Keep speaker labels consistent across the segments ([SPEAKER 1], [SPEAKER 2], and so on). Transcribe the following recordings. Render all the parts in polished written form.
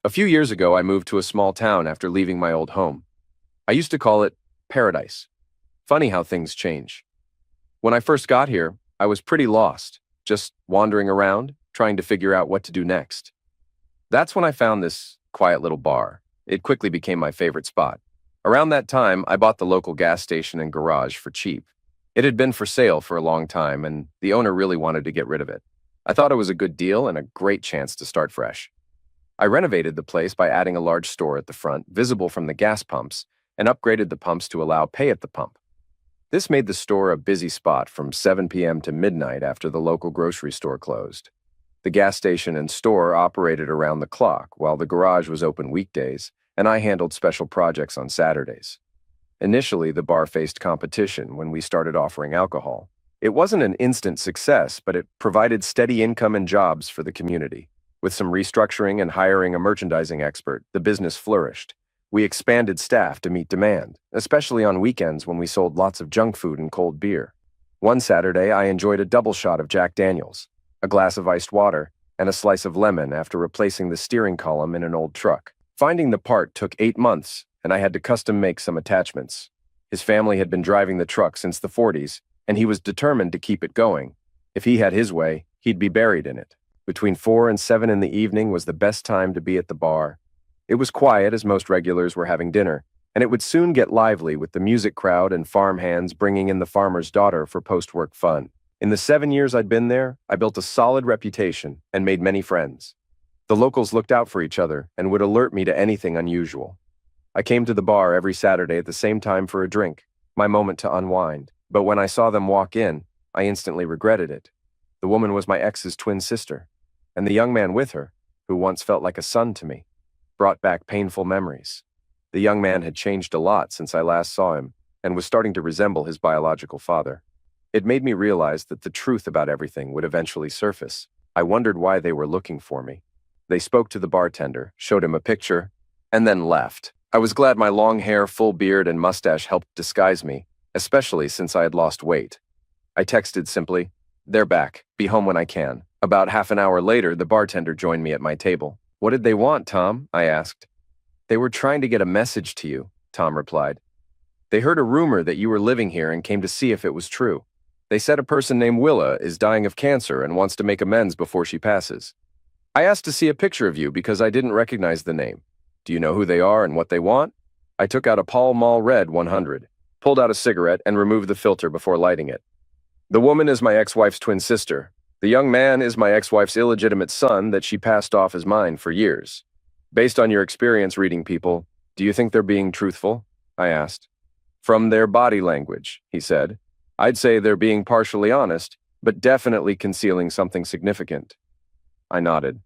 [SPEAKER 1] A few years ago, I moved to a small town after leaving my old home. I used to call it paradise. Funny how things change. When I first got here, I was pretty lost, just wandering around, trying to figure out what to do next. That's when I found this quiet little bar. It quickly became my favorite spot. Around that time, I bought the local gas station and garage for cheap. It had been for sale for a long time, and the owner really wanted to get rid of it. I thought it was a good deal and a great chance to start fresh. I renovated the place by adding a large store at the front, visible from the gas pumps, and upgraded the pumps to allow pay at the pump. This made the store a busy spot from 7 p.m. to midnight after the local grocery store closed. The gas station and store operated around the clock, while the garage was open weekdays, and I handled special projects on Saturdays. Initially, the bar faced competition when we started offering alcohol. It wasn't an instant success, but it provided steady income and jobs for the community. With some restructuring and hiring a merchandising expert, the business flourished. We expanded staff to meet demand, especially on weekends when we sold lots of junk food and cold beer. One Saturday, I enjoyed a double shot of Jack Daniels, a glass of iced water, and a slice of lemon after replacing the steering column in an old truck. Finding the part took 8 months, and I had to custom make some attachments. His family had been driving the truck since the 40s, and he was determined to keep it going. If he had his way, he'd be buried in it. Between 4 and 7 in the evening was the best time to be at the bar. It was quiet as most regulars were having dinner, and it would soon get lively with the music crowd and farm hands bringing in the farmer's daughter for post-work fun. In the 7 years I'd been there, I built a solid reputation and made many friends. The locals looked out for each other and would alert me to anything unusual. I came to the bar every Saturday at the same time for a drink, my moment to unwind. But when I saw them walk in, I instantly regretted it. The woman was my ex's twin sister, and the young man with her, who once felt like a son to me, brought back painful memories. The young man had changed a lot since I last saw him and was starting to resemble his biological father. It made me realize that the truth about everything would eventually surface. I wondered why they were looking for me. They spoke to the bartender, showed him a picture, and then left. I was glad my long hair, full beard, and mustache helped disguise me, especially since I had lost weight. I texted simply, "They're back. Be home when I can." About half an hour later, the bartender joined me at my table. "What did they want, Tom?" I asked. "They were trying to get a message to you," Tom replied. "They heard a rumor that you were living here and came to see if it was true. They said a person named Willa is dying of cancer and wants to make amends before she passes. I asked to see a picture of you because I didn't recognize the name. Do you know who they are and what they want?" I took out a Pall Mall Red 100, pulled out a cigarette, and removed the filter before lighting it. "The woman is my ex-wife's twin sister. The young man is my ex-wife's illegitimate son that she passed off as mine for years. Based on your experience reading people, do you think they're being truthful?" I asked. "From their body language," he said. "I'd say they're being partially honest, but definitely concealing something significant." I nodded.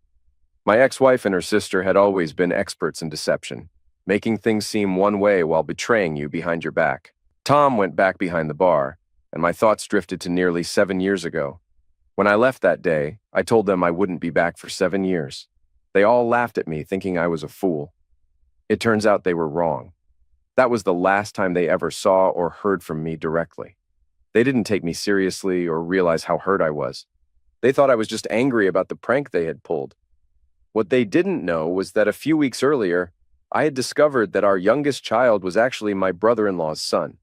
[SPEAKER 1] My ex-wife and her sister had always been experts in deception, making things seem one way while betraying you behind your back. Tom went back behind the bar, and my thoughts drifted to nearly 7 years ago. When I left that day, I told them I wouldn't be back for 7 years. They all laughed at me, thinking I was a fool. It turns out they were wrong. That was the last time they ever saw or heard from me directly. They didn't take me seriously or realize how hurt I was. They thought I was just angry about the prank they had pulled. What they didn't know was that a few weeks earlier, I had discovered that our youngest child was actually my brother-in-law's son.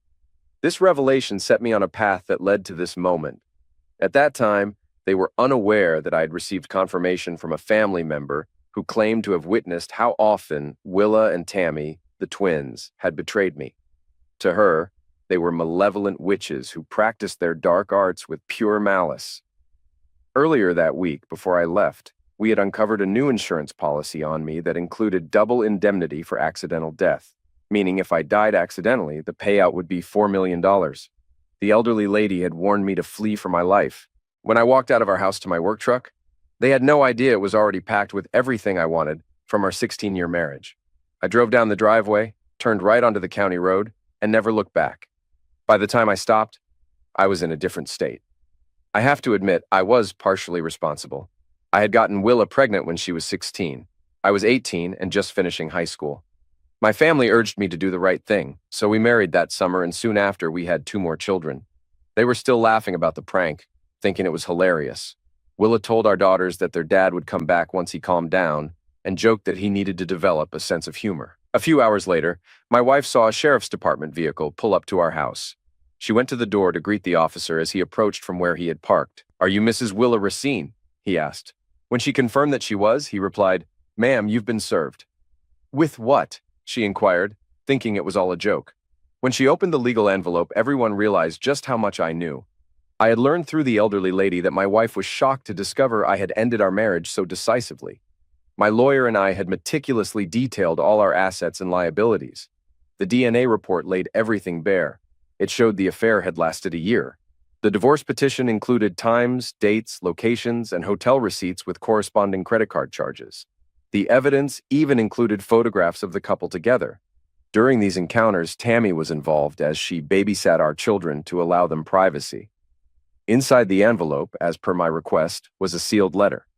[SPEAKER 1] This revelation set me on a path that led to this moment. At that time, they were unaware that I had received confirmation from a family member who claimed to have witnessed how often Willa and Tammy, the twins, had betrayed me. To her, they were malevolent witches who practiced their dark arts with pure malice. Earlier that week, before I left, we had uncovered a new insurance policy on me that included double indemnity for accidental death, meaning if I died accidentally, the payout would be $4 million. The elderly lady had warned me to flee for my life. When I walked out of our house to my work truck, they had no idea it was already packed with everything I wanted from our 16-year marriage. I drove down the driveway, turned right onto the county road, and never looked back. By the time I stopped, I was in a different state. I have to admit, I was partially responsible. I had gotten Willa pregnant when she was 16. I was 18 and just finishing high school. My family urged me to do the right thing, so we married that summer, and soon after we had 2 more children. They were still laughing about the prank, thinking it was hilarious. Willa told our daughters that their dad would come back once he calmed down, and joked that he needed to develop a sense of humor. A few hours later, my wife saw a sheriff's department vehicle pull up to our house. She went to the door to greet the officer as he approached from where he had parked. "Are you Mrs. Willa Racine?" he asked. When she confirmed that she was, he replied, "Ma'am, you've been served." "With what?" she inquired, thinking it was all a joke. When she opened the legal envelope, everyone realized just how much I knew. I had learned through the elderly lady that my wife was shocked to discover I had ended our marriage so decisively. My lawyer and I had meticulously detailed all our assets and liabilities. The DNA report laid everything bare. It showed the affair had lasted a year. The divorce petition included times, dates, locations, and hotel receipts with corresponding credit card charges. The evidence even included photographs of the couple together. During these encounters, Tammy was involved as she babysat our children to allow them privacy. Inside the envelope, as per my request, was a sealed letter.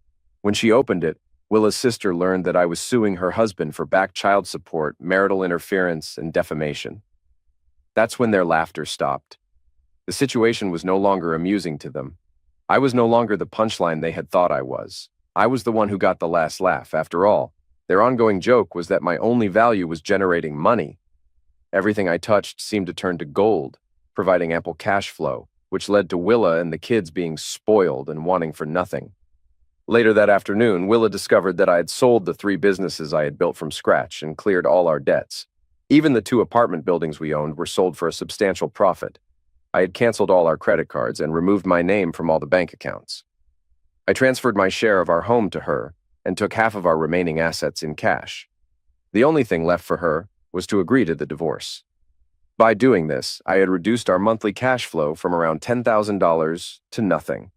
[SPEAKER 1] When she opened it, Willa's sister learned that I was suing her husband for back child support, marital interference, and defamation. That's when their laughter stopped. The situation was no longer amusing to them. I was no longer the punchline they had thought I was. I was the one who got the last laugh. After all, their ongoing joke was that my only value was generating money. Everything I touched seemed to turn to gold, providing ample cash flow, which led to Willa and the kids being spoiled and wanting for nothing. Later that afternoon, Willa discovered that I had sold the 3 businesses I had built from scratch and cleared all our debts. Even the 2 apartment buildings we owned were sold for a substantial profit. I had canceled all our credit cards and removed my name from all the bank accounts. I transferred my share of our home to her and took half of our remaining assets in cash. The only thing left for her was to agree to the divorce. By doing this, I had reduced our monthly cash flow from around $10,000 to nothing.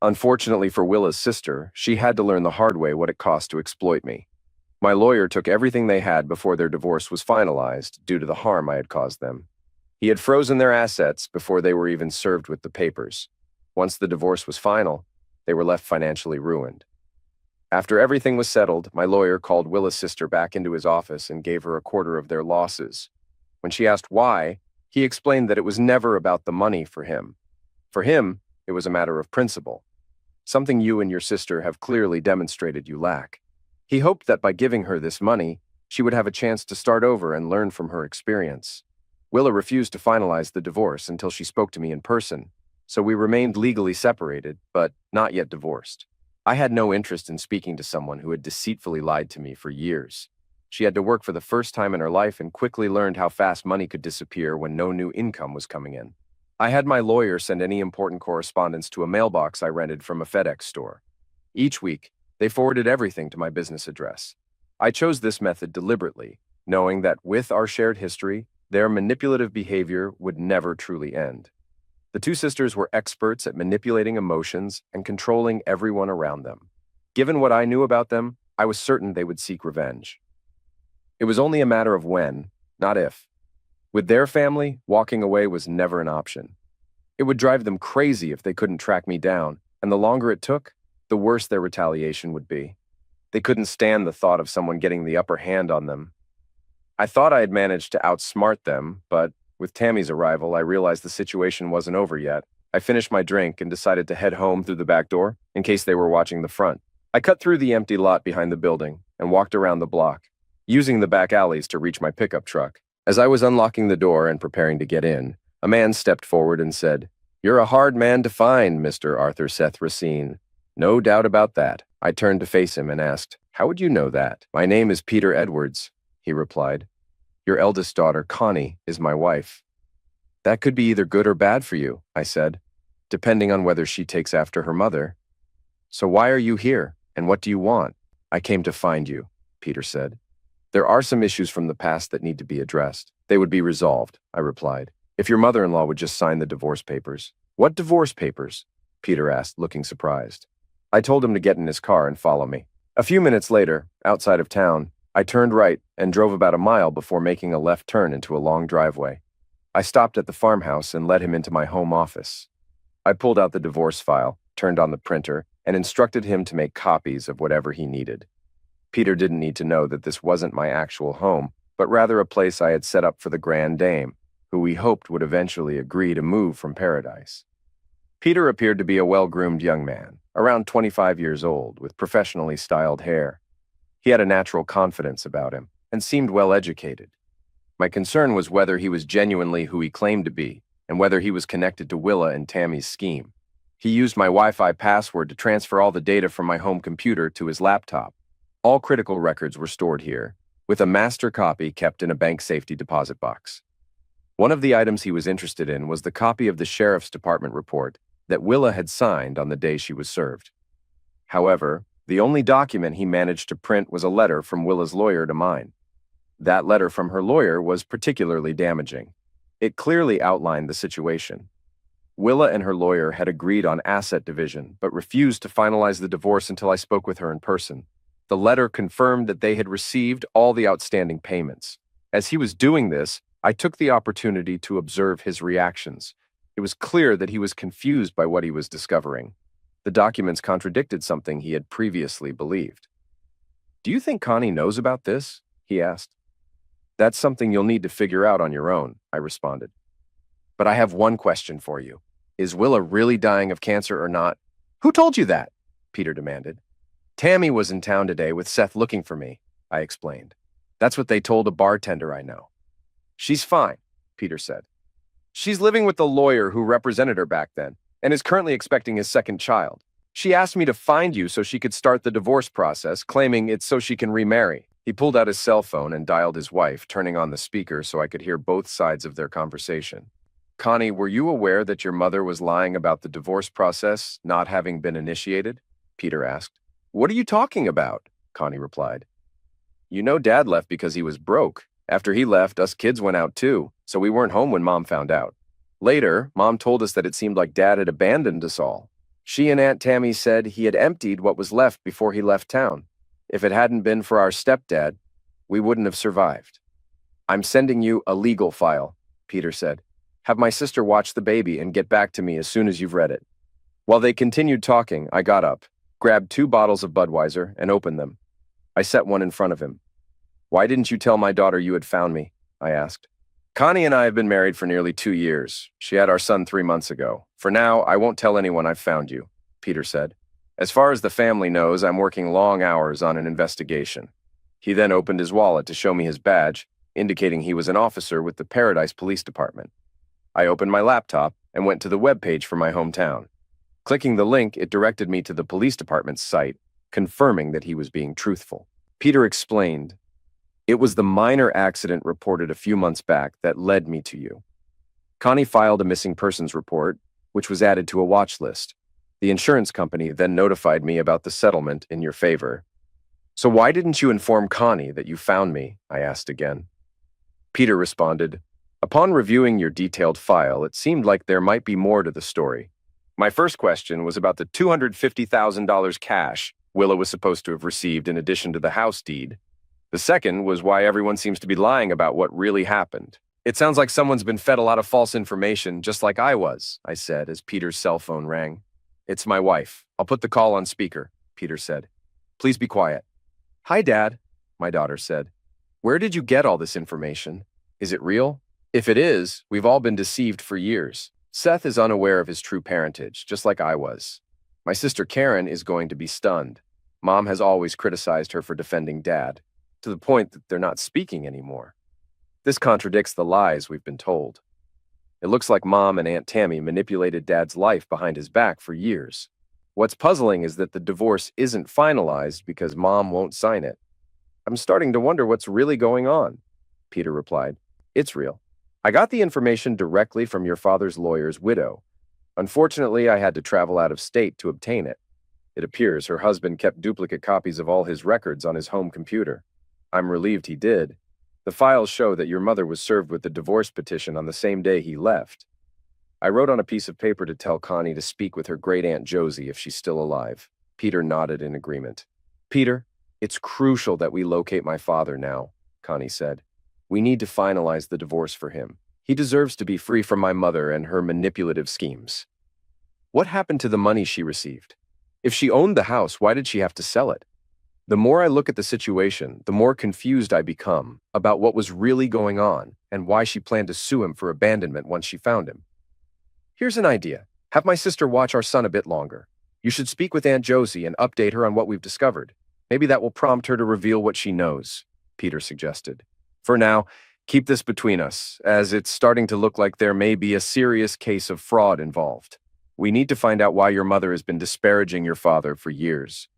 [SPEAKER 1] Unfortunately for Willa's sister, she had to learn the hard way what it cost to exploit me. My lawyer took everything they had before their divorce was finalized due to the harm I had caused them. He had frozen their assets before they were even served with the papers. Once the divorce was final, they were left financially ruined. After everything was settled, my lawyer called Willa's sister back into his office and gave her a quarter of their losses. When she asked why, he explained that it was never about the money for him. For him, it was a matter of principle, something you and your sister have clearly demonstrated you lack. He hoped that by giving her this money, she would have a chance to start over and learn from her experience. Willa refused to finalize the divorce until she spoke to me in person, so we remained legally separated, but not yet divorced. I had no interest in speaking to someone who had deceitfully lied to me for years. She had to work for the first time in her life and quickly learned how fast money could disappear when no new income was coming in. I had my lawyer send any important correspondence to a mailbox I rented from a FedEx store. Each week, they forwarded everything to my business address. I chose this method deliberately, knowing that with our shared history, their manipulative behavior would never truly end. The 2 sisters were experts at manipulating emotions and controlling everyone around them. Given what I knew about them, I was certain they would seek revenge. It was only a matter of when, not if. With their family, walking away was never an option. It would drive them crazy if they couldn't track me down, and the longer it took, the worse their retaliation would be. They couldn't stand the thought of someone getting the upper hand on them. I thought I had managed to outsmart them, but with Tammy's arrival, I realized the situation wasn't over yet. I finished my drink and decided to head home through the back door, in case they were watching the front. I cut through the empty lot behind the building and walked around the block, using the back alleys to reach my pickup truck. As I was unlocking the door and preparing to get in, a man stepped forward and said, "You're a hard man to find, Mr. Arthur Seth Racine." "No doubt about that." I turned to face him and asked, "How would you know that?" "My name is Peter Edwards," he replied. "Your eldest daughter, Connie, is my wife." "That could be either good or bad for you," I said, "depending on whether she takes after her mother." "So why are you here, and what do you want?" "I came to find you," Peter said. "There are some issues from the past that need to be addressed. They would be resolved," I replied, "if your mother-in-law would just sign the divorce papers." "What divorce papers?" Peter asked, looking surprised. I told him to get in his car and follow me. A few minutes later, outside of town, I turned right and drove about a mile before making a left turn into a long driveway. I stopped at the farmhouse and led him into my home office. I pulled out the divorce file, turned on the printer, and instructed him to make copies of whatever he needed. Peter didn't need to know that this wasn't my actual home, but rather a place I had set up for the Grand Dame, who we hoped would eventually agree to move from paradise. Peter appeared to be a well-groomed young man, around 25 years old, with professionally styled hair. He had a natural confidence about him and seemed well educated. My concern was whether he was genuinely who he claimed to be and whether he was connected to Willa and Tammy's scheme. He used my Wi-Fi password to transfer all the data from my home computer to his laptop. All critical records were stored here, with a master copy kept in a bank safety deposit box. One of the items he was interested in was the copy of the sheriff's department report that Willa had signed on the day she was served. However, the only document he managed to print was a letter from Willa's lawyer to mine. That letter from her lawyer was particularly damaging. It clearly outlined the situation. Willa and her lawyer had agreed on asset division, but refused to finalize the divorce until I spoke with her in person. The letter confirmed that they had received all the outstanding payments. As he was doing this, I took the opportunity to observe his reactions. It was clear that he was confused by what he was discovering. The documents contradicted something he had previously believed. "Do you think Connie knows about this?" he asked. "That's something you'll need to figure out on your own," I responded. "But I have one question for you. Is Willa really dying of cancer or not?" "Who told you that?" Peter demanded. "Tammy was in town today with Seth looking for me," I explained. "That's what they told a bartender I know." "She's fine," Peter said. "She's living with the lawyer who represented her back then and is currently expecting his second child. She asked me to find you so she could start the divorce process, claiming it's so she can remarry." He pulled out his cell phone and dialed his wife, turning on the speaker so I could hear both sides of their conversation. "Connie, were you aware that your mother was lying about the divorce process not having been initiated?" Peter asked. "What are you talking about?" Connie replied. "You know Dad left because he was broke. After he left, us kids went out too, so we weren't home when Mom found out. Later, Mom told us that it seemed like Dad had abandoned us all. She and Aunt Tammy said he had emptied what was left before he left town. If it hadn't been for our stepdad, we wouldn't have survived." "I'm sending you a legal file," Peter said. "Have my sister watch the baby and get back to me as soon as you've read it." While they continued talking, I got up, grabbed 2 bottles of Budweiser, and opened them. I set one in front of him. "Why didn't you tell my daughter you had found me?" I asked. "Connie and I have been married for nearly 2 years. She had our son 3 months ago. For now, I won't tell anyone I've found you," Peter said. "As far as the family knows, I'm working long hours on an investigation." He then opened his wallet to show me his badge, indicating he was an officer with the Paradise Police Department. I opened my laptop and went to the webpage for my hometown. Clicking the link, it directed me to the police department's site, confirming that he was being truthful. Peter explained, "It was the minor accident reported a few months back that led me to you. Connie filed a missing persons report, which was added to a watch list. The insurance company then notified me about the settlement in your favor." "So why didn't you inform Connie that you found me?" I asked again. Peter responded, "Upon reviewing your detailed file, it seemed like there might be more to the story. My first question was about the $250,000 cash Willa was supposed to have received in addition to the house deed. The second was why everyone seems to be lying about what really happened. It sounds like someone's been fed a lot of false information, just like I was," I said as Peter's cell phone rang. "It's my wife. I'll put the call on speaker," Peter said. "Please be quiet." "Hi, Dad," my daughter said. "Where did you get all this information? Is it real? If it is, we've all been deceived for years. Seth is unaware of his true parentage, just like I was. My sister Karen is going to be stunned. Mom has always criticized her for defending Dad, to the point that they're not speaking anymore. This contradicts the lies we've been told. It looks like Mom and Aunt Tammy manipulated Dad's life behind his back for years. What's puzzling is that the divorce isn't finalized because Mom won't sign it. I'm starting to wonder what's really going on," Peter replied. "It's real. I got the information directly from your father's lawyer's widow. Unfortunately, I had to travel out of state to obtain it. It appears her husband kept duplicate copies of all his records on his home computer. I'm relieved he did. The files show that your mother was served with the divorce petition on the same day he left. I wrote on a piece of paper to tell Connie to speak with her great-aunt Josie if she's still alive." Peter nodded in agreement. "Peter, it's crucial that we locate my father now," Connie said. "We need to finalize the divorce for him. He deserves to be free from my mother and her manipulative schemes." "What happened to the money she received? If she owned the house, why did she have to sell it?" The more I look at the situation, the more confused I become about what was really going on and why she planned to sue him for abandonment once she found him. "Here's an idea. Have my sister watch our son a bit longer. You should speak with Aunt Josie and update her on what we've discovered. Maybe that will prompt her to reveal what she knows, Peter suggested. For now, keep this between us, as it's starting to look like there may be a serious case of fraud involved. We need to find out why your mother has been disparaging your father for years.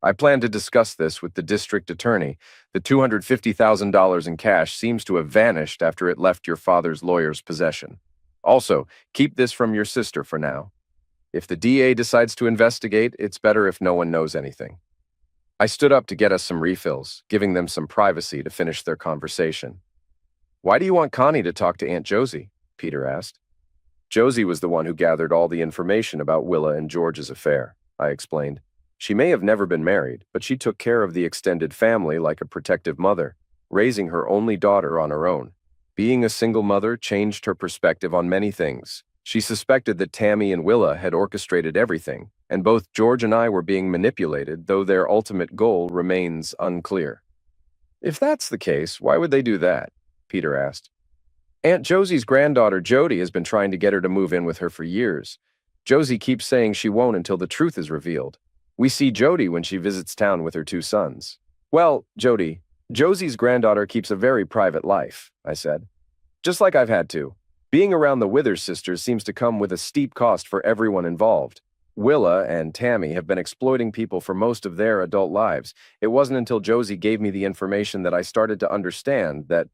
[SPEAKER 1] I plan to discuss this with the district attorney. The $250,000 in cash seems to have vanished after it left your father's lawyer's possession. Also, keep this from your sister for now. If the DA decides to investigate, it's better if no one knows anything. I stood up to get us some refills, giving them some privacy to finish their conversation. Why do you want Connie to talk to Aunt Josie? Peter asked. Josie was the one who gathered all the information about Willa and George's affair, I explained. She may have never been married, but she took care of the extended family like a protective mother, raising her only daughter on her own. Being a single mother changed her perspective on many things. She suspected that Tammy and Willa had orchestrated everything, and both George and I were being manipulated, though their ultimate goal remains unclear. If that's the case, why would they do that? Peter asked. Aunt Josie's granddaughter Jody has been trying to get her to move in with her for years. Josie keeps saying she won't until the truth is revealed. We see Jody when she visits town with her two sons. Well, Josie's granddaughter keeps a very private life, I said. Just like I've had to. Being around the Withers sisters seems to come with a steep cost for everyone involved. Willa and Tammy have been exploiting people for most of their adult lives. It wasn't until Josie gave me the information that I started to understand that.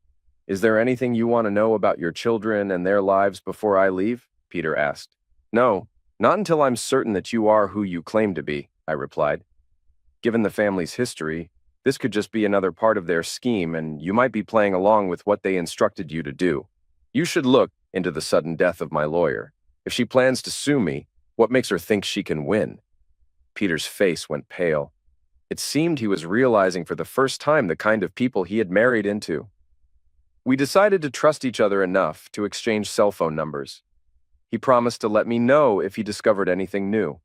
[SPEAKER 1] Is there anything you want to know about your children and their lives before I leave? Peter asked. No, not until I'm certain that you are who you claim to be, I replied. Given the family's history, this could just be another part of their scheme, and you might be playing along with what they instructed you to do. You should look into the sudden death of my lawyer. If she plans to sue me, what makes her think she can win? Peter's face went pale. It seemed he was realizing for the first time the kind of people he had married into. We decided to trust each other enough to exchange cell phone numbers. He promised to let me know if he discovered anything new.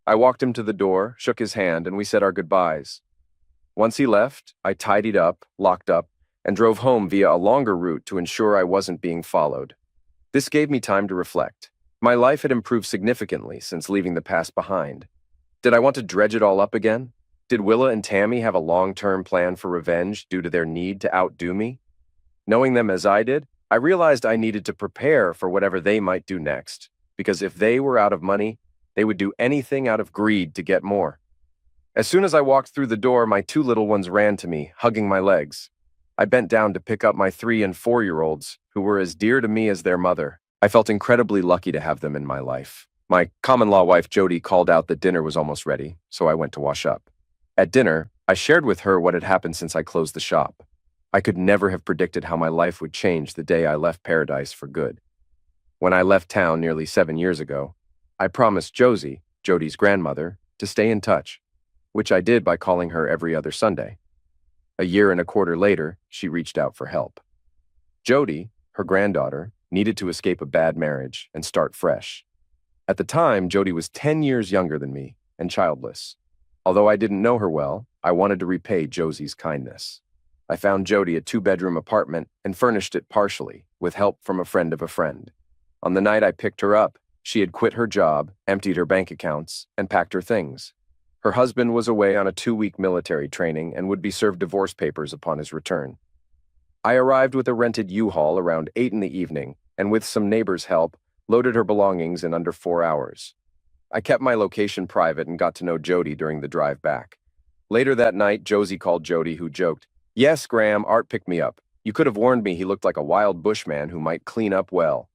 [SPEAKER 1] I walked him to the door, shook his hand, and we said our goodbyes. Once he left, I tidied up, locked up, and drove home via a longer route to ensure I wasn't being followed. This gave me time to reflect. My life had improved significantly since leaving the past behind. Did I want to dredge it all up again? Did Willa and Tammy have a long-term plan for revenge due to their need to outdo me? Knowing them as I did, I realized I needed to prepare for whatever they might do next, because if they were out of money, they would do anything out of greed to get more. As soon as I walked through the door, my two little ones ran to me, hugging my legs. I bent down to pick up my 3- and 4-year-olds, who were as dear to me as their mother. I felt incredibly lucky to have them in my life. My common-law wife Jody called out that dinner was almost ready, so I went to wash up. At dinner, I shared with her what had happened since I closed the shop. I could never have predicted how my life would change the day I left Paradise for good. When I left town nearly 7 years ago, I promised Josie, Jody's grandmother, to stay in touch, which I did by calling her every other Sunday. A year and a quarter later, she reached out for help. Jody, her granddaughter, needed to escape a bad marriage and start fresh. At the time, Jody was 10 years younger than me and childless. Although I didn't know her well, I wanted to repay Josie's kindness. I found Jody a 2-bedroom apartment and furnished it partially, with help from a friend of a friend. On the night I picked her up, she had quit her job, emptied her bank accounts, and packed her things. Her husband was away on a 2-week military training and would be served divorce papers upon his return. I arrived with a rented U-Haul around 8 in the evening, and with some neighbors' help, loaded her belongings in under 4 hours. I kept my location private and got to know Jody during the drive back. Later that night, Josie called Jody, who joked, "Yes, Graham, Art picked me up. You could have warned me he looked like a wild bushman who might clean up well."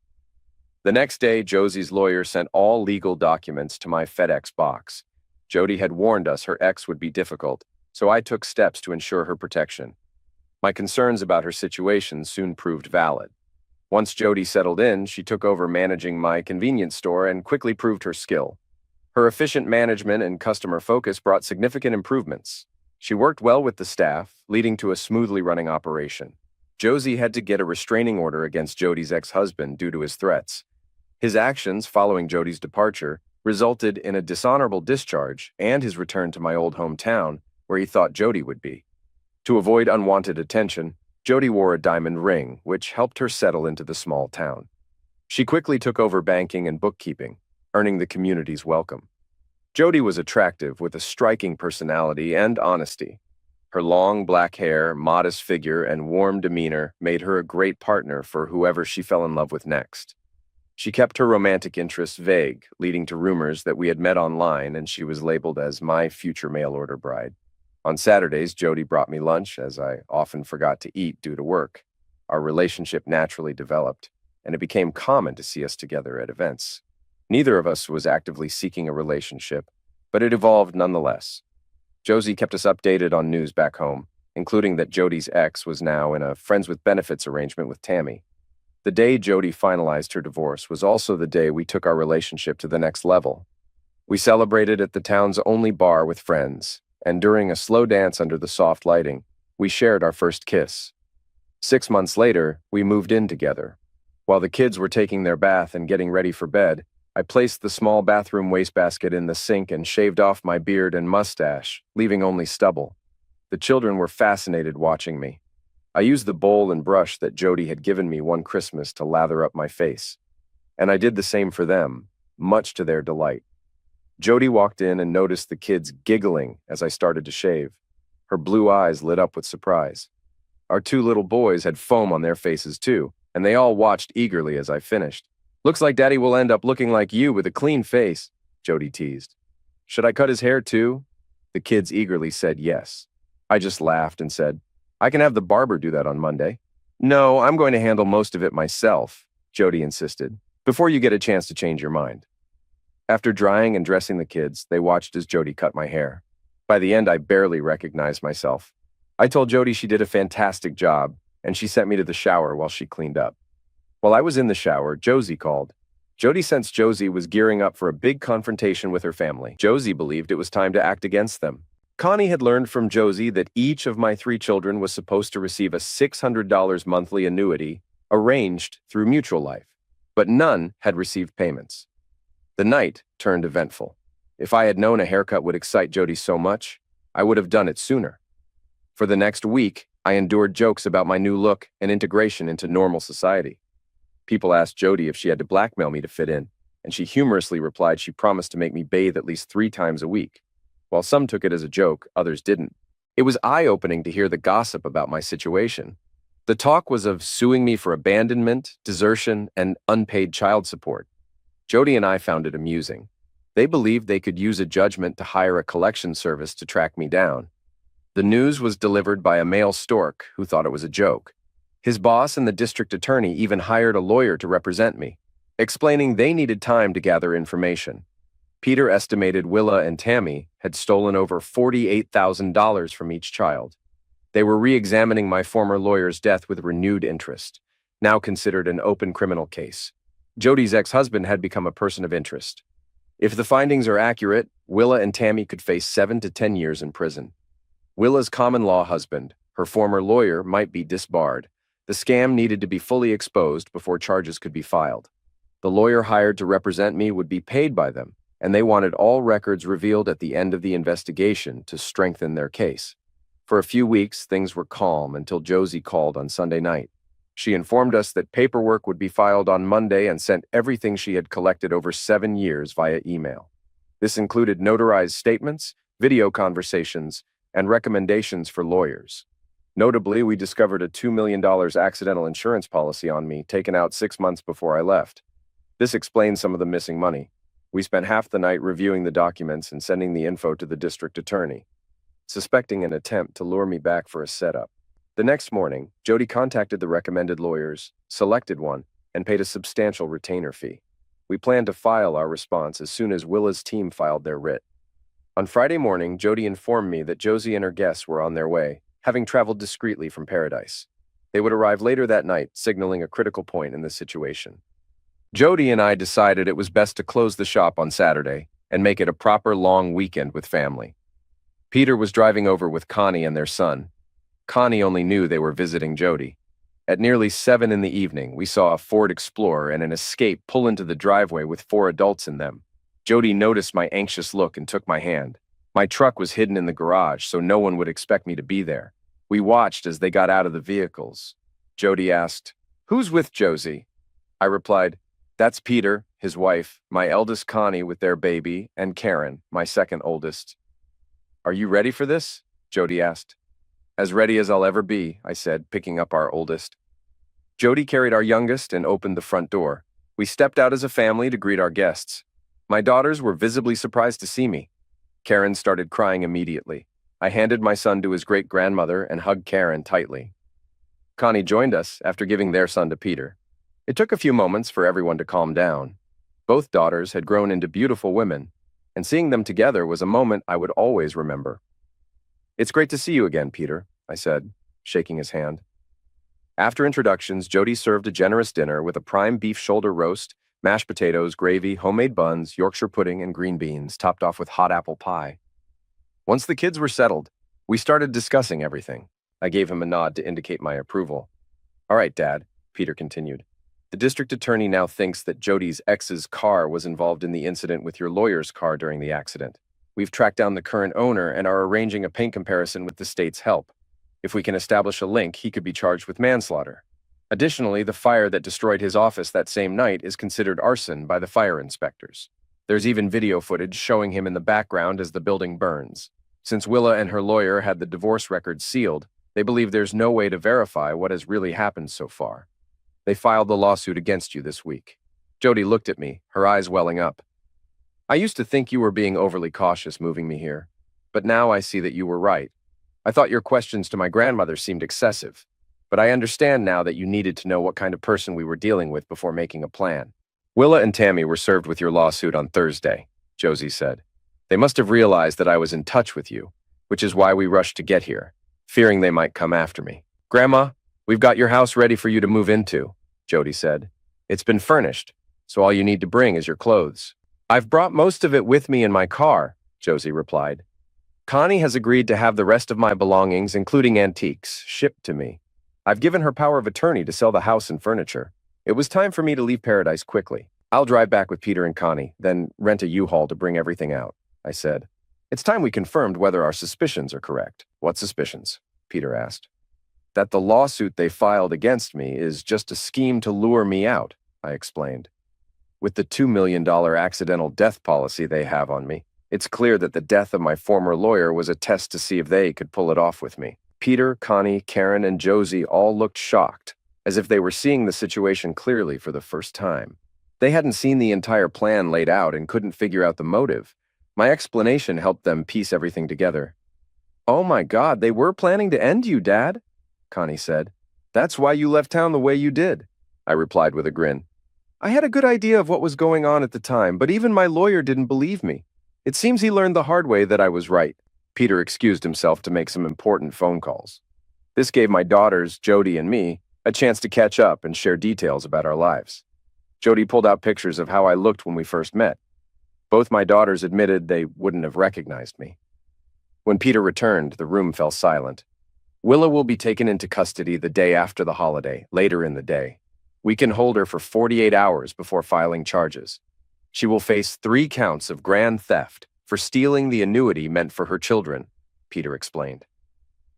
[SPEAKER 1] The next day, Josie's lawyer sent all legal documents to my FedEx box. Jody had warned us her ex would be difficult, so I took steps to ensure her protection. My concerns about her situation soon proved valid. Once Jody settled in, she took over managing my convenience store and quickly proved her skill. Her efficient management and customer focus brought significant improvements. She worked well with the staff, leading to a smoothly running operation. Josie had to get a restraining order against Jody's ex-husband due to his threats. His actions following Jody's departure resulted in a dishonorable discharge and his return to my old hometown, where he thought Jody would be. To avoid unwanted attention, Jody wore a diamond ring, which helped her settle into the small town. She quickly took over banking and bookkeeping, earning the community's welcome. Jody was attractive with a striking personality and honesty. Her long black hair, modest figure, and warm demeanor made her a great partner for whoever she fell in love with next. She kept her romantic interests vague, leading to rumors that we had met online and she was labeled as my future mail-order bride. On Saturdays, Jody brought me lunch, as I often forgot to eat due to work. Our relationship naturally developed, and it became common to see us together at events. Neither of us was actively seeking a relationship, but it evolved nonetheless. Josie kept us updated on news back home, including that Jody's ex was now in a friends with benefits arrangement with Tammy. The day Jody finalized her divorce was also the day we took our relationship to the next level. We celebrated at the town's only bar with friends, and during a slow dance under the soft lighting, we shared our first kiss. 6 months later, we moved in together. While the kids were taking their bath and getting ready for bed, I placed the small bathroom wastebasket in the sink and shaved off my beard and mustache, leaving only stubble. The children were fascinated watching me. I used the bowl and brush that Jody had given me one Christmas to lather up my face. And I did the same for them, much to their delight. Jody walked in and noticed the kids giggling as I started to shave. Her blue eyes lit up with surprise. Our 2 little boys had foam on their faces too, and they all watched eagerly as I finished. "Looks like Daddy will end up looking like you with a clean face," Jody teased. "Should I cut his hair too?" The kids eagerly said yes. I just laughed and said, "I can have the barber do that on Monday." "No, I'm going to handle most of it myself," Jody insisted, "before you get a chance to change your mind." After drying and dressing the kids, they watched as Jody cut my hair. By the end, I barely recognized myself. I told Jody she did a fantastic job, and she sent me to the shower while she cleaned up. While I was in the shower, Josie called. Jody sensed Josie was gearing up for a big confrontation with her family. Josie believed it was time to act against them. Connie had learned from Josie that each of my 3 children was supposed to receive a $600 monthly annuity arranged through Mutual Life, but none had received payments. The night turned eventful. If I had known a haircut would excite Jody so much, I would have done it sooner. For the next week, I endured jokes about my new look and integration into normal society. People asked Jody if she had to blackmail me to fit in, and she humorously replied she promised to make me bathe at least 3 times a week. While some took it as a joke, others didn't. It was eye-opening to hear the gossip about my situation. The talk was of suing me for abandonment, desertion, and unpaid child support. Jody and I found it amusing. They believed they could use a judgment to hire a collection service to track me down. The news was delivered by a male stork who thought it was a joke. His boss and the district attorney even hired a lawyer to represent me, explaining they needed time to gather information. Peter estimated Willa and Tammy had stolen over $48,000 from each child. They were re-examining my former lawyer's death with renewed interest, now considered an open criminal case. Jody's ex-husband had become a person of interest. If the findings are accurate, Willa and Tammy could face 7 to 10 years in prison. Willa's common-law husband, her former lawyer, might be disbarred. The scam needed to be fully exposed before charges could be filed. The lawyer hired to represent me would be paid by them, and they wanted all records revealed at the end of the investigation to strengthen their case. For a few weeks, things were calm until Josie called on Sunday night. She informed us that paperwork would be filed on Monday and sent everything she had collected over 7 years via email. This included notarized statements, video conversations, and recommendations for lawyers. Notably, we discovered a $2 million accidental insurance policy on me taken out 6 months before I left. This explains some of the missing money. We spent half the night reviewing the documents and sending the info to the district attorney, suspecting an attempt to lure me back for a setup. The next morning, Jody contacted the recommended lawyers, selected one, and paid a substantial retainer fee. We planned to file our response as soon as Willa's team filed their writ. On Friday morning, Jody informed me that Josie and her guests were on their way, having traveled discreetly from Paradise. They would arrive later that night, signaling a critical point in the situation. Jody and I decided it was best to close the shop on Saturday and make it a proper long weekend with family. Peter was driving over with Connie and their son. Connie only knew they were visiting Jody. At nearly 7 in the evening, we saw a Ford Explorer and an Escape pull into the driveway with 4 adults in them. Jody noticed my anxious look and took my hand. My truck was hidden in the garage, so no one would expect me to be there. We watched as they got out of the vehicles. Jody asked, "Who's with Josie?" I replied, That's Peter, his wife, my eldest Connie with their baby, and Karen, my second oldest. Are you ready for this? Jody asked. As ready as I'll ever be, I said, picking up our oldest. Jody carried our youngest and opened the front door. We stepped out as a family to greet our guests. My daughters were visibly surprised to see me. Karen started crying immediately. I handed my son to his great-grandmother and hugged Karen tightly. Connie joined us after giving their son to Peter. It took a few moments for everyone to calm down. Both daughters had grown into beautiful women, and seeing them together was a moment I would always remember. It's great to see you again, Peter, I said, shaking his hand. After introductions, Jody served a generous dinner with a prime beef shoulder roast, mashed potatoes, gravy, homemade buns, Yorkshire pudding, and green beans, topped off with hot apple pie. Once the kids were settled, we started discussing everything. I gave him a nod to indicate my approval. All right, Dad, Peter continued. The district attorney now thinks that Jody's ex's car was involved in the incident with your lawyer's car during the accident. We've tracked down the current owner and are arranging a paint comparison with the state's help. If we can establish a link, he could be charged with manslaughter. Additionally, the fire that destroyed his office that same night is considered arson by the fire inspectors. There's even video footage showing him in the background as the building burns. Since Willa and her lawyer had the divorce records sealed, they believe there's no way to verify what has really happened so far. They filed the lawsuit against you this week. Jody looked at me, her eyes welling up. I used to think you were being overly cautious moving me here, but now I see that you were right. I thought your questions to my grandmother seemed excessive, but I understand now that you needed to know what kind of person we were dealing with before making a plan. Willa and Tammy were served with your lawsuit on Thursday, Josie said. They must have realized that I was in touch with you, which is why we rushed to get here, fearing they might come after me. Grandma, we've got your house ready for you to move into, Jody said. It's been furnished, so all you need to bring is your clothes. I've brought most of it with me in my car, Josie replied. Connie has agreed to have the rest of my belongings, including antiques, shipped to me. I've given her power of attorney to sell the house and furniture. It was time for me to leave Paradise quickly. I'll drive back with Peter and Connie, then rent a U-Haul to bring everything out, I said. It's time we confirmed whether our suspicions are correct. What suspicions? Peter asked. That the lawsuit they filed against me is just a scheme to lure me out, I explained. With the $2 million accidental death policy they have on me, it's clear that the death of my former lawyer was a test to see if they could pull it off with me. Peter, Connie, Karen, and Josie all looked shocked, as if they were seeing the situation clearly for the first time. They hadn't seen the entire plan laid out and couldn't figure out the motive. My explanation helped them piece everything together. Oh my God, they were planning to end you, Dad, Connie said. That's why you left town the way you did, I replied with a grin. I had a good idea of what was going on at the time, but even my lawyer didn't believe me. It seems he learned the hard way that I was right. Peter excused himself to make some important phone calls. This gave my daughters, Jody and me, a chance to catch up and share details about our lives. Jody pulled out pictures of how I looked when we first met. Both my daughters admitted they wouldn't have recognized me. When Peter returned, the room fell silent. Willa will be taken into custody the day after the holiday, later in the day. We can hold her for 48 hours before filing charges. She will face 3 counts of grand theft for stealing the annuity meant for her children, Peter explained.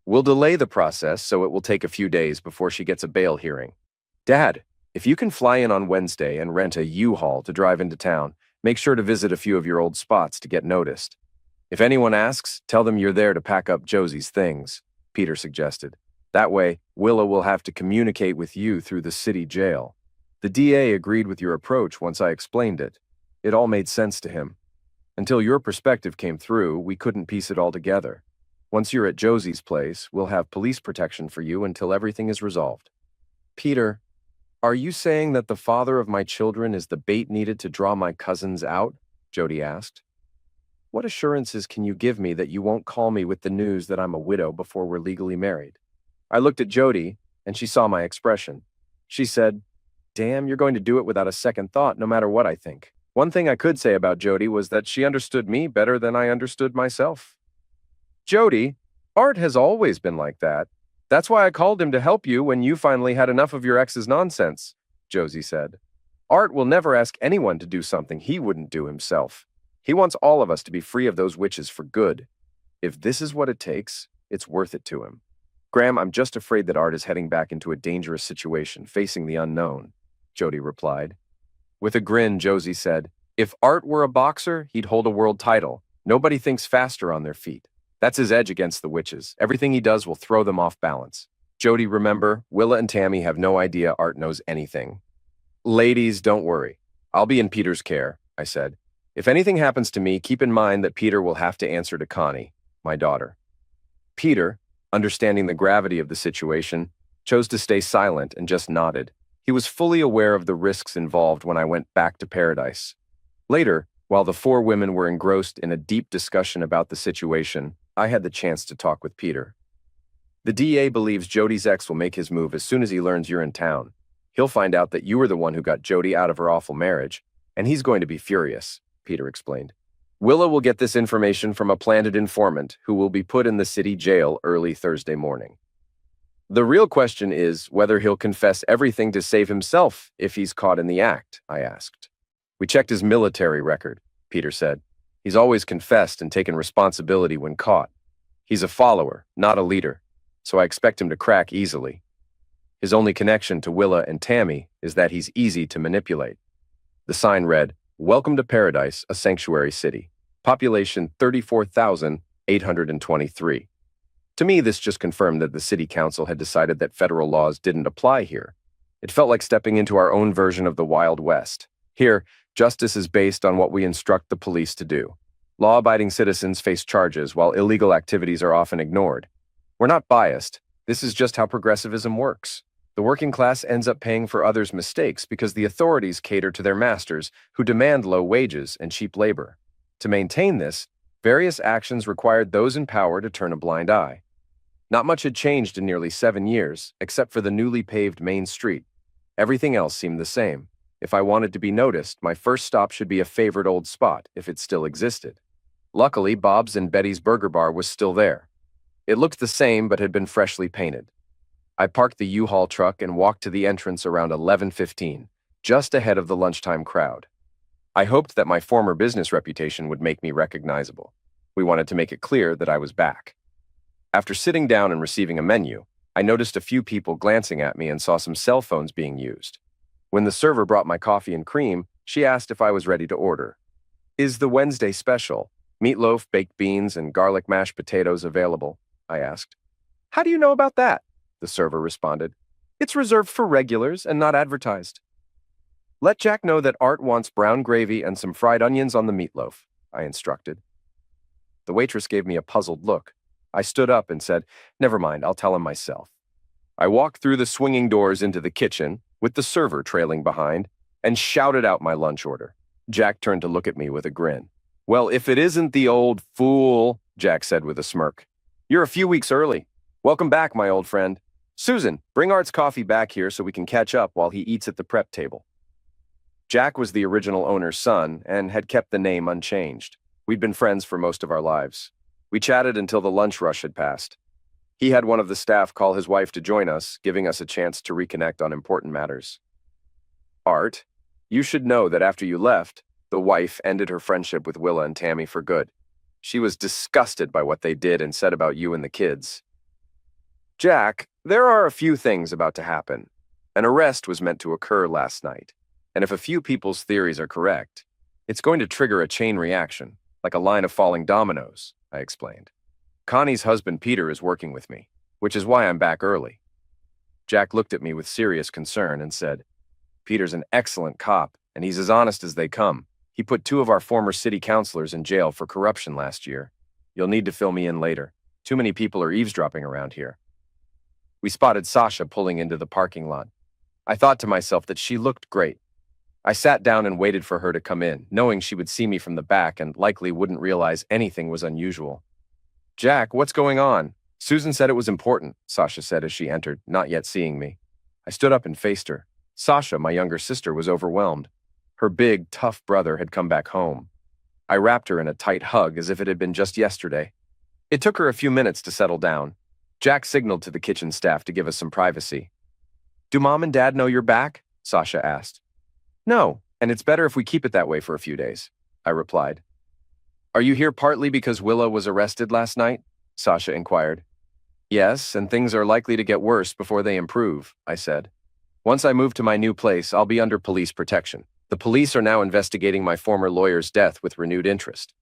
[SPEAKER 1] We'll delay the process so it will take a few days before she gets a bail hearing. Dad, if you can fly in on Wednesday and rent a U-Haul to drive into town, make sure to visit a few of your old spots to get noticed. If anyone asks, tell them you're there to pack up Josie's things, Peter suggested. That way, Willa will have to communicate with you through the city jail. The DA agreed with your approach once I explained it. It all made sense to him. Until your perspective came through, we couldn't piece it all together. Once you're at Josie's place, we'll have police protection for you until everything is resolved. Peter, are you saying that the father of my children is the bait needed to draw my cousins out? Jody asked. What assurances can you give me that you won't call me with the news that I'm a widow before we're legally married? I looked at Jody, and she saw my expression. She said, Damn, you're going to do it without a second thought, no matter what I think. One thing I could say about Jody was that she understood me better than I understood myself. Jody, Art has always been like that. That's why I called him to help you when you finally had enough of your ex's nonsense, Josie said. Art will never ask anyone to do something he wouldn't do himself. He wants all of us to be free of those witches for good. If this is what it takes, it's worth it to him. Graham, I'm just afraid that Art is heading back into a dangerous situation, facing the unknown, Jody replied. With a grin, Josie said, "If Art were a boxer, he'd hold a world title. Nobody thinks faster on their feet. That's his edge against the witches. Everything he does will throw them off balance." Jody, remember, Willa and Tammy have no idea Art knows anything. "Ladies, don't worry. I'll be in Peter's care," I said. "If anything happens to me, keep in mind that Peter will have to answer to Connie, my daughter." Peter, understanding the gravity of the situation, chose to stay silent and just nodded. He was fully aware of the risks involved when I went back to Paradise. Later, while the four women were engrossed in a deep discussion about the situation, I had the chance to talk with Peter. "The DA believes Jody's ex will make his move as soon as he learns you're in town. He'll find out that you were the one who got Jody out of her awful marriage, and he's going to be furious," Peter explained. "Willa will get this information from a planted informant who will be put in the city jail early Thursday morning. The real question is whether he'll confess everything to save himself if he's caught in the act," I asked. "We checked his military record," Peter said. "He's always confessed and taken responsibility when caught. He's a follower, not a leader, so I expect him to crack easily. His only connection to Willa and Tammy is that he's easy to manipulate." The sign read, "Welcome to Paradise, a sanctuary city. Population 34,823. To me, this just confirmed that the city council had decided that federal laws didn't apply here. It felt like stepping into our own version of the Wild West. Here, justice is based on what we instruct the police to do. Law-abiding citizens face charges while illegal activities are often ignored. We're not biased. This is just how progressivism works. The working class ends up paying for others' mistakes because the authorities cater to their masters, who demand low wages and cheap labor. To maintain this, various actions required those in power to turn a blind eye. Not much had changed in nearly 7 years, except for the newly paved main street. Everything else seemed the same. If I wanted to be noticed, my first stop should be a favorite old spot, if it still existed. Luckily, Bob's and Betty's Burger Bar was still there. It looked the same but had been freshly painted. I parked the U-Haul truck and walked to the entrance around 11:15, just ahead of the lunchtime crowd. I hoped that my former business reputation would make me recognizable. We wanted to make it clear that I was back. After sitting down and receiving a menu, I noticed a few people glancing at me and saw some cell phones being used. When the server brought my coffee and cream, she asked if I was ready to order. "Is the Wednesday special, meatloaf, baked beans, and garlic mashed potatoes available?" I asked. "How do you know about that?" the server responded. "It's reserved for regulars and not advertised." "Let Jack know that Art wants brown gravy and some fried onions on the meatloaf," I instructed. The waitress gave me a puzzled look. I stood up and said, "Never mind, I'll tell him myself." I walked through the swinging doors into the kitchen, with the server trailing behind, and shouted out my lunch order. Jack turned to look at me with a grin. "Well, if it isn't the old fool," Jack said with a smirk. "You're a few weeks early. Welcome back, my old friend. Susan, bring Art's coffee back here so we can catch up while he eats at the prep table." Jack was the original owner's son and had kept the name unchanged. We'd been friends for most of our lives. We chatted until the lunch rush had passed. He had one of the staff call his wife to join us, giving us a chance to reconnect on important matters. "Art, you should know that after you left, the wife ended her friendship with Willa and Tammy for good. She was disgusted by what they did and said about you and the kids." "Jack, there are a few things about to happen. An arrest was meant to occur last night, and if a few people's theories are correct, it's going to trigger a chain reaction, like a line of falling dominoes," I explained. "Connie's husband Peter is working with me, which is why I'm back early." Jack looked at me with serious concern and said, "Peter's an excellent cop, and he's as honest as they come. He put 2 of our former city councilors in jail for corruption last year. You'll need to fill me in later. Too many people are eavesdropping around here." We spotted Sasha pulling into the parking lot. I thought to myself that she looked great. I sat down and waited for her to come in, knowing she would see me from the back and likely wouldn't realize anything was unusual. "Jack, what's going on?" "Susan said it was important," Sasha said as she entered, not yet seeing me. I stood up and faced her. Sasha, my younger sister, was overwhelmed. Her big, tough brother had come back home. I wrapped her in a tight hug as if it had been just yesterday. It took her a few minutes to settle down. Jack signaled to the kitchen staff to give us some privacy. "Do Mom and Dad know you're back?" Sasha asked. "No, and it's better if we keep it that way for a few days," I replied. "Are you here partly because Willa was arrested last night?" Sasha inquired. "Yes, and things are likely to get worse before they improve," I said. "Once I move to my new place, I'll be under police protection. The police are now investigating my former lawyer's death with renewed interest.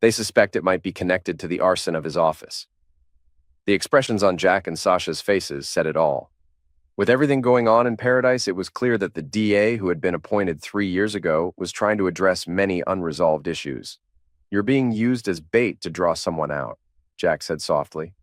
[SPEAKER 1] They suspect it might be connected to the arson of his office. The expressions on Jack and Sasha's faces said it all. With everything going on in Paradise, it was clear that the DA who had been appointed 3 years ago was trying to address many unresolved issues. "You're being used as bait to draw someone out," Jack said softly.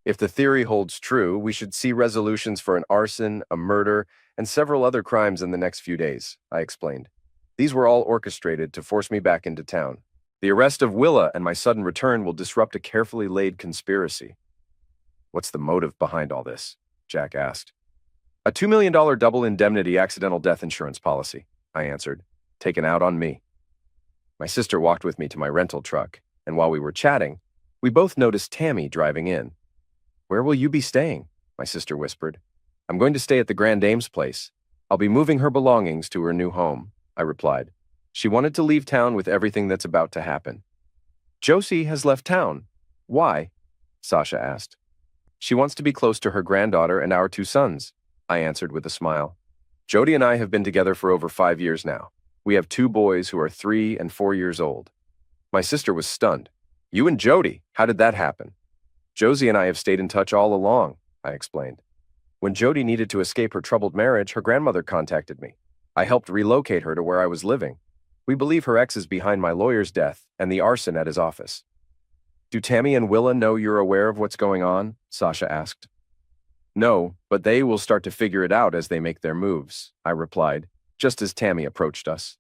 [SPEAKER 1] "If the theory holds true, we should see resolutions for an arson, a murder, and several other crimes in the next few days," I explained. "These were all orchestrated to force me back into town. The arrest of Willa and my sudden return will disrupt a carefully laid conspiracy." "What's the motive behind all this?" Jack asked. "A $2 million double indemnity accidental death insurance policy," I answered, "taken out on me." My sister walked with me to my rental truck, and while we were chatting, we both noticed Tammy driving in. "Where will you be staying?" my sister whispered. "I'm going to stay at the Grand Dame's place. I'll be moving her belongings to her new home," I replied. She wanted to leave town with everything that's about to happen. "Josie has left town. Why?" Sasha asked. "She wants to be close to her granddaughter and our 2 sons," I answered with a smile. "Jody and I have been together for over 5 years now. We have 2 boys who are 3 and 4 years old." My sister was stunned. "You and Jody? How did that happen?" "Josie and I have stayed in touch all along," I explained. "When Jody needed to escape her troubled marriage, her grandmother contacted me. I helped relocate her to where I was living. We believe her ex is behind my lawyer's death and the arson at his office." "Do Tammy and Willa know you're aware of what's going on?" Sasha asked. "No, but they will start to figure it out as they make their moves," I replied, just as Tammy approached us.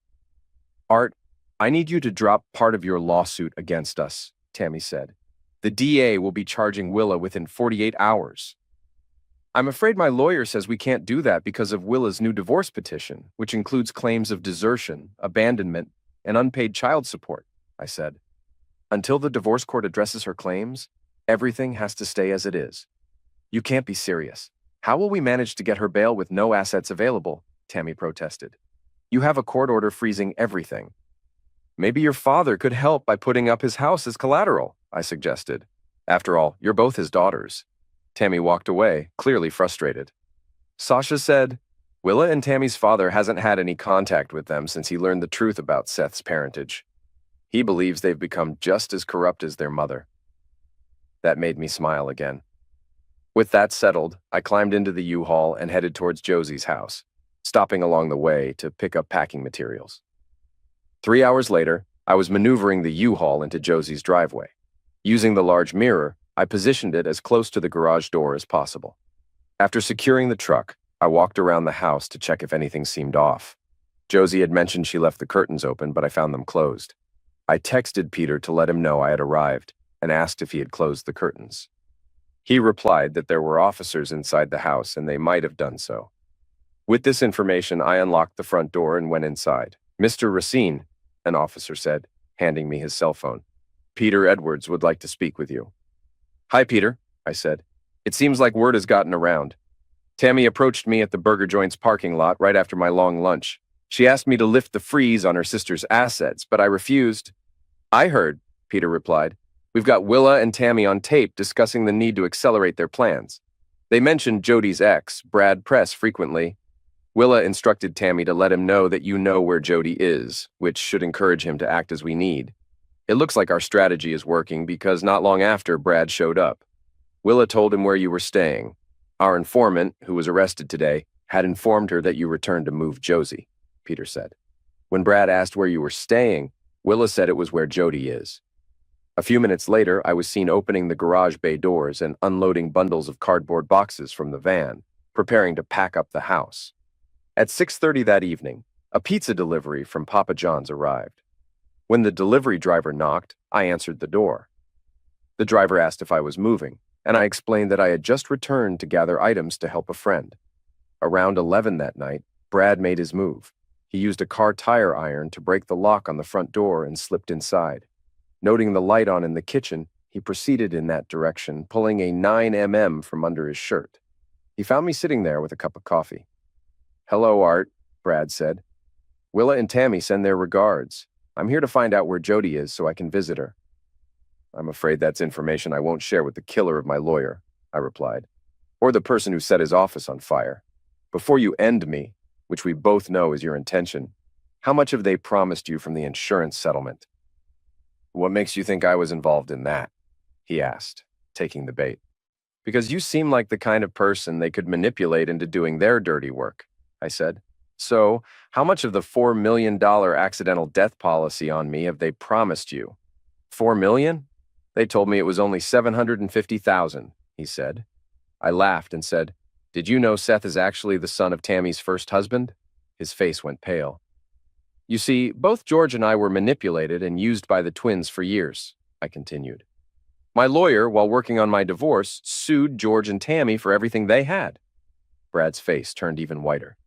[SPEAKER 1] "Art, I need you to drop part of your lawsuit against us," Tammy said. "The DA will be charging Willa within 48 hours. "I'm afraid my lawyer says we can't do that because of Willa's new divorce petition, which includes claims of desertion, abandonment, and unpaid child support," I said. "Until the divorce court addresses her claims, everything has to stay as it is." "You can't be serious. How will we manage to get her bail with no assets available?" Tammy protested. "You have a court order freezing everything." "Maybe your father could help by putting up his house as collateral," I suggested. "After all, you're both his daughters." Tammy walked away, clearly frustrated. Sasha said, "Willa and Tammy's father hasn't had any contact with them since he learned the truth about Seth's parentage. He believes they've become just as corrupt as their mother." That made me smile again. With that settled, I climbed into the U-Haul and headed towards Josie's house, stopping along the way to pick up packing materials. 3 hours later, I was maneuvering the U-Haul into Josie's driveway. Using the large mirror, I positioned it as close to the garage door as possible. After securing the truck, I walked around the house to check if anything seemed off. Josie had mentioned she left the curtains open, but I found them closed. I texted Peter to let him know I had arrived and asked if he had closed the curtains. He replied that there were officers inside the house and they might have done so. With this information, I unlocked the front door and went inside. "Mr. Racine," an officer said, handing me his cell phone. "Peter Edwards would like to speak with you." "Hi, Peter," I said. "It seems like word has gotten around. Tammy approached me at the burger joint's parking lot right after my long lunch. She asked me to lift the freeze on her sister's assets, but I refused." "I heard," Peter replied. "We've got Willa and Tammy on tape discussing the need to accelerate their plans. They mentioned Jody's ex, Brad Press, frequently. Willa instructed Tammy to let him know that you know where Jody is, which should encourage him to act as we need. It looks like our strategy is working because not long after Brad showed up. Willa told him where you were staying. Our informant, who was arrested today, had informed her that you returned to move Josie," Peter said. "When Brad asked where you were staying, Willa said it was where Jody is. A few minutes later, I was seen opening the garage bay doors and unloading bundles of cardboard boxes from the van, preparing to pack up the house. At 6:30 that evening, a pizza delivery from Papa John's arrived. When the delivery driver knocked, I answered the door. The driver asked if I was moving, and I explained that I had just returned to gather items to help a friend. Around 11 that night, Brad made his move. He used a car tire iron to break the lock on the front door and slipped inside. Noting the light on in the kitchen, he proceeded in that direction, pulling a 9mm from under his shirt. He found me sitting there with a cup of coffee. "Hello, Art," Brad said. "Willa and Tammy send their regards. I'm here to find out where Jody is so I can visit her." "I'm afraid that's information I won't share with the killer of my lawyer," I replied, "or the person who set his office on fire. Before you end me, which we both know is your intention, How much have they promised you from the insurance settlement? What makes you think I was involved in that? He asked, taking the bait. Because you seem like the kind of person they could manipulate into doing their dirty work, I said. So, how much of the $4 million accidental death policy on me have they promised you? 4 million? They told me it was only 750,000, he said. I laughed and said, "Did you know Seth is actually the son of Tammy's first husband?" His face went pale. You see, both George and I were manipulated and used by the twins for years, I continued. My lawyer, while working on my divorce, sued George and Tammy for everything they had. Brad's face turned even whiter.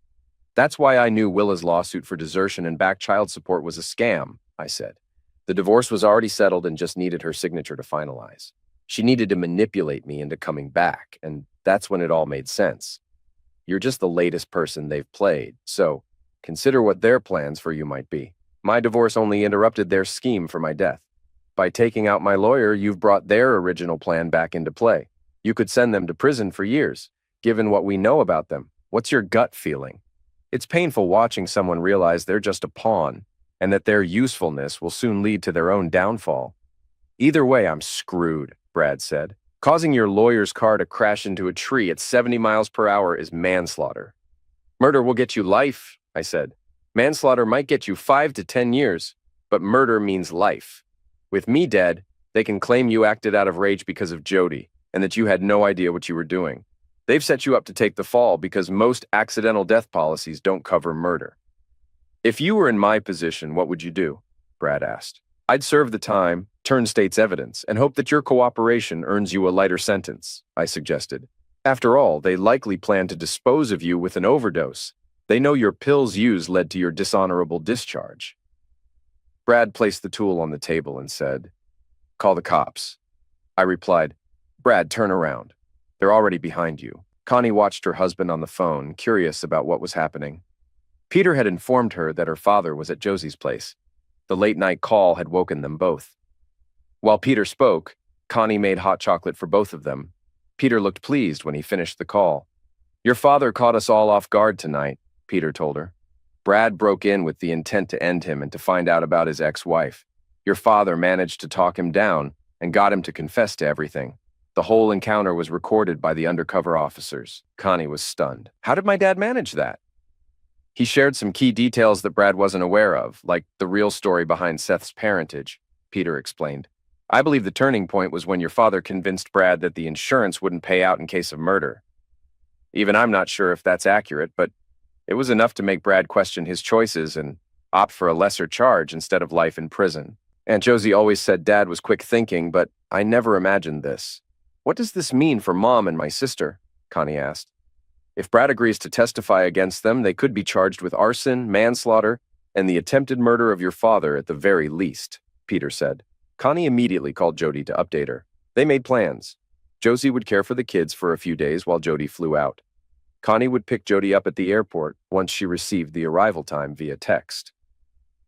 [SPEAKER 1] That's why I knew Willa's lawsuit for desertion and back child support was a scam, I said. The divorce was already settled and just needed her signature to finalize. She needed to manipulate me into coming back, and that's when it all made sense. You're just the latest person they've played, so consider what their plans for you might be. My divorce only interrupted their scheme for my death. By taking out my lawyer, you've brought their original plan back into play. You could send them to prison for years. Given what we know about them, what's your gut feeling? It's painful watching someone realize they're just a pawn, and that their usefulness will soon lead to their own downfall. Either way, I'm screwed, Brad said. Causing your lawyer's car to crash into a tree at 70 miles per hour is manslaughter. Murder will get you life, I said. Manslaughter might get you 5 to 10 years, but murder means life. With me dead, they can claim you acted out of rage because of Jody, and that you had no idea what you were doing. They've set you up to take the fall because most accidental death policies don't cover murder. If you were in my position, what would you do? Brad asked. I'd serve the time, turn state's evidence, and hope that your cooperation earns you a lighter sentence, I suggested. After all, they likely plan to dispose of you with an overdose. They know your pills used led to your dishonorable discharge. Brad placed the tool on the table and said, "Call the cops." I replied, "Brad, turn around. They're already behind you." Connie watched her husband on the phone, curious about what was happening. Peter had informed her that her father was at Josie's place. The late-night call had woken them both. While Peter spoke, Connie made hot chocolate for both of them. Peter looked pleased when he finished the call. "Your father caught us all off guard tonight," Peter told her. "Brad broke in with the intent to end him and to find out about his ex-wife. Your father managed to talk him down and got him to confess to everything. The whole encounter was recorded by the undercover officers." Connie was stunned. "How did my dad manage that?" "He shared some key details that Brad wasn't aware of, like the real story behind Seth's parentage," Peter explained. "I believe the turning point was when your father convinced Brad that the insurance wouldn't pay out in case of murder. Even I'm not sure if that's accurate, but it was enough to make Brad question his choices and opt for a lesser charge instead of life in prison. Aunt Josie always said Dad was quick thinking, but I never imagined this." "What does this mean for Mom and my sister?" Connie asked. "If Brad agrees to testify against them, they could be charged with arson, manslaughter, and the attempted murder of your father at the very least," Peter said. Connie immediately called Jody to update her. They made plans. Josie would care for the kids for a few days while Jody flew out. Connie would pick Jody up at the airport once she received the arrival time via text.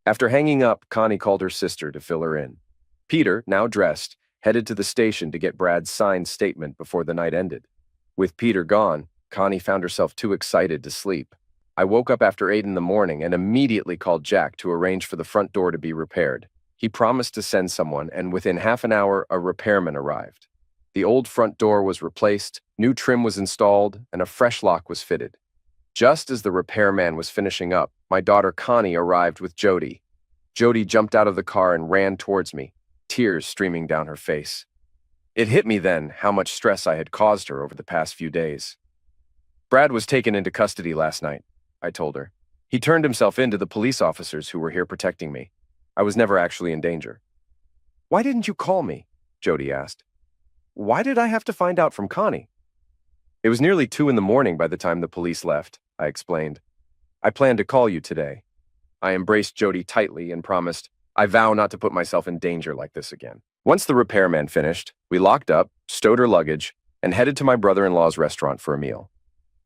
[SPEAKER 1] After hanging up, Connie called her sister to fill her in. Peter, now dressed, headed to the station to get Brad's signed statement before the night ended. With Peter gone, Connie found herself too excited to sleep. I woke up after 8 in the morning and immediately called Jack to arrange for the front door to be repaired. He promised to send someone, and within half an hour, a repairman arrived. The old front door was replaced, new trim was installed, and a fresh lock was fitted. Just as the repairman was finishing up, my daughter Connie arrived with Jody. Jody jumped out of the car and ran towards me, tears streaming down her face. It hit me then how much stress I had caused her over the past few days. "Brad was taken into custody last night," I told her. "He turned himself in to the police officers who were here protecting me. I was never actually in danger." "Why didn't you call me?" Jody asked. "Why did I have to find out from Connie?" "It was nearly 2 in the morning by the time the police left," I explained. "I planned to call you today." I embraced Jody tightly and promised, "I vow not to put myself in danger like this again." Once the repairman finished, we locked up, stowed her luggage, and headed to my brother-in-law's restaurant for a meal.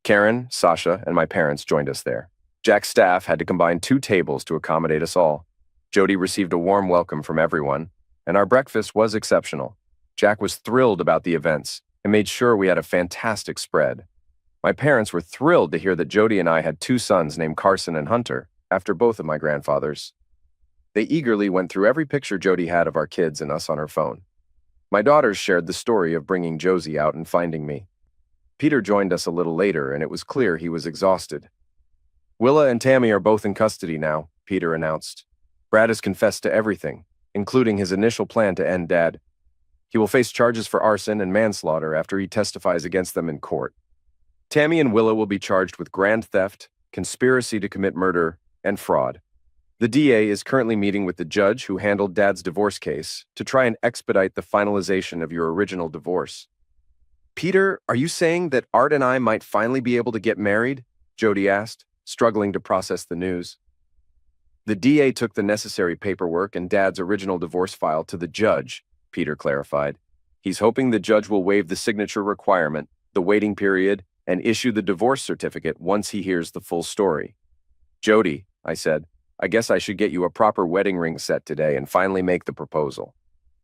[SPEAKER 1] Karen, Sasha, and my parents joined us there. Jack's staff had to combine 2 tables to accommodate us all. Jody received a warm welcome from everyone, and our breakfast was exceptional. Jack was thrilled about the events and made sure we had a fantastic spread. My parents were thrilled to hear that Jody and I had 2 sons named Carson and Hunter, after both of my grandfathers. They eagerly went through every picture Jody had of our kids and us on her phone. My daughters shared the story of bringing Josie out and finding me. Peter joined us a little later, and it was clear he was exhausted. Willa and Tammy are both in custody now, Peter announced. Brad has confessed to everything, including his initial plan to end Dad. He will face charges for arson and manslaughter after he testifies against them in court. Tammy and Willa will be charged with grand theft, conspiracy to commit murder, and fraud. The DA is currently meeting with the judge who handled Dad's divorce case to try and expedite the finalization of your original divorce. Peter, are you saying that Art and I might finally be able to get married? Jody asked, struggling to process the news. The DA took the necessary paperwork and Dad's original divorce file to the judge, Peter clarified. He's hoping the judge will waive the signature requirement, the waiting period, and issue the divorce certificate once he hears the full story. Jody, I said, I guess I should get you a proper wedding ring set today and finally make the proposal.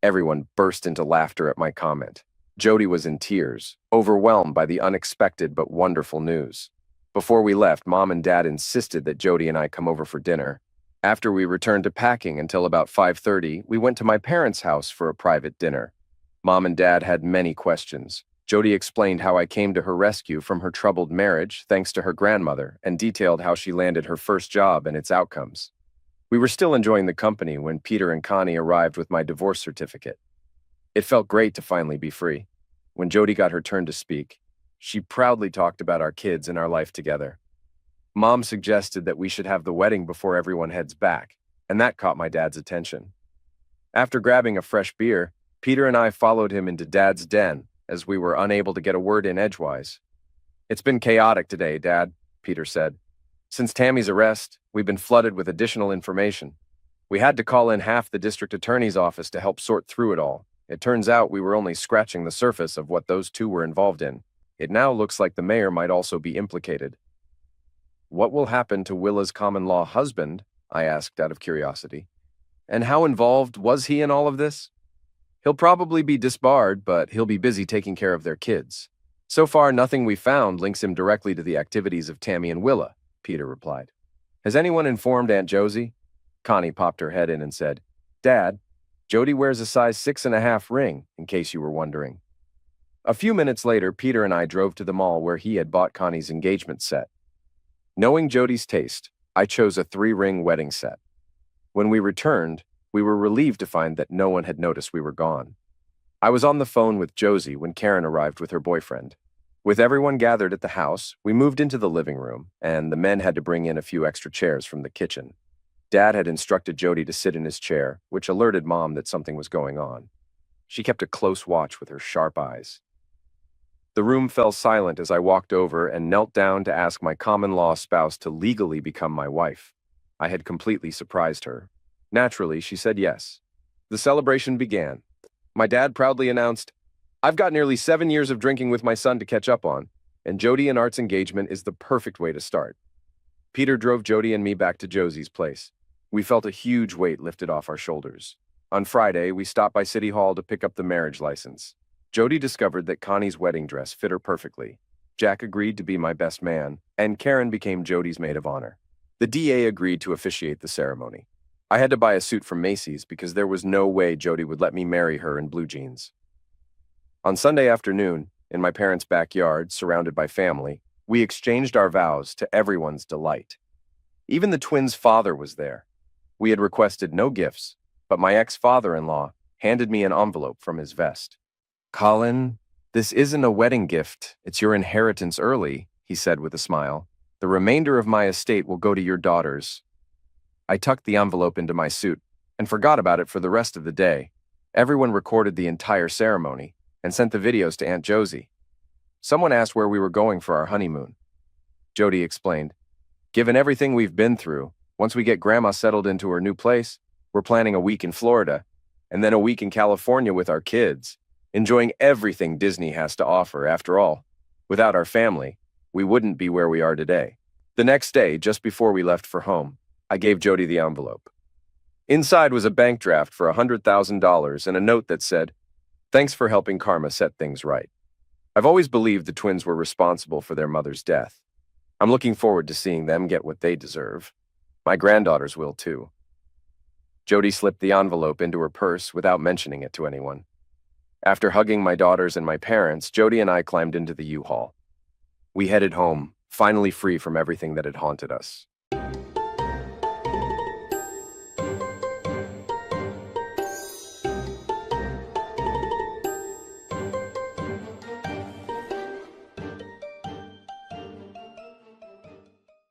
[SPEAKER 1] Everyone burst into laughter at my comment. Jody was in tears, overwhelmed by the unexpected but wonderful news. Before we left, Mom and Dad insisted that Jody and I come over for dinner. After we returned to packing until about 5:30, we went to my parents' house for a private dinner. Mom and Dad had many questions. Jody explained how I came to her rescue from her troubled marriage thanks to her grandmother and detailed how she landed her first job and its outcomes. We were still enjoying the company when Peter and Connie arrived with my divorce certificate. It felt great to finally be free. When Jody got her turn to speak, she proudly talked about our kids and our life together. Mom suggested that we should have the wedding before everyone heads back, and that caught my dad's attention. After grabbing a fresh beer, Peter and I followed him into Dad's den, as we were unable to get a word in edgewise. It's been chaotic today, Dad, Peter said. Since Tammy's arrest, we've been flooded with additional information. We had to call in half the district attorney's office to help sort through it all. It turns out we were only scratching the surface of what those two were involved in. It now looks like the mayor might also be implicated. What will happen to Willa's common-law husband? I asked out of curiosity. And how involved was he in all of this? He'll probably be disbarred, but he'll be busy taking care of their kids. So far, nothing we found links him directly to the activities of Tammy and Willa, Peter replied. Has anyone informed Aunt Josie? Connie popped her head in and said, Dad, Jody wears a size 6.5 ring, in case you were wondering. A few minutes later, Peter and I drove to the mall where he had bought Connie's engagement set. Knowing Jody's taste, I chose a 3-ring wedding set. When we returned, we were relieved to find that no one had noticed we were gone. I was on the phone with Josie when Karen arrived with her boyfriend. With everyone gathered at the house, we moved into the living room, and the men had to bring in a few extra chairs from the kitchen. Dad had instructed Jody to sit in his chair, which alerted Mom that something was going on. She kept a close watch with her sharp eyes. The room fell silent as I walked over and knelt down to ask my common-law spouse to legally become my wife. I had completely surprised her. Naturally, she said yes. The celebration began. My dad proudly announced, I've got nearly 7 years of drinking with my son to catch up on, and Jody and Art's engagement is the perfect way to start. Peter drove Jody and me back to Josie's place. We felt a huge weight lifted off our shoulders. On Friday, we stopped by City Hall to pick up the marriage license. Jody discovered that Connie's wedding dress fit her perfectly. Jack agreed to be my best man, and Karen became Jody's maid of honor. The DA agreed to officiate the ceremony. I had to buy a suit from Macy's because there was no way Jody would let me marry her in blue jeans. On Sunday afternoon, in my parents' backyard, surrounded by family, we exchanged our vows to everyone's delight. Even the twins' father was there. We had requested no gifts, but my ex-father-in-law handed me an envelope from his vest. Colin, this isn't a wedding gift. It's your inheritance early, he said with a smile. The remainder of my estate will go to your daughters. I tucked the envelope into my suit and forgot about it for the rest of the day. Everyone recorded the entire ceremony and sent the videos to Aunt Josie. Someone asked where we were going for our honeymoon. Jody explained, Given everything we've been through, once we get Grandma settled into her new place, we're planning a week in Florida, and then a week in California with our kids, enjoying everything Disney has to offer. After all, without our family, we wouldn't be where we are today. The next day, just before we left for home, I gave Jody the envelope. Inside was a bank draft for $100,000 and a note that said, Thanks for helping Karma set things right. I've always believed the twins were responsible for their mother's death. I'm looking forward to seeing them get what they deserve. My granddaughters will too. Jody slipped the envelope into her purse without mentioning it to anyone. After hugging my daughters and my parents, Jody and I climbed into the U-Haul. We headed home, finally free from everything that had haunted us.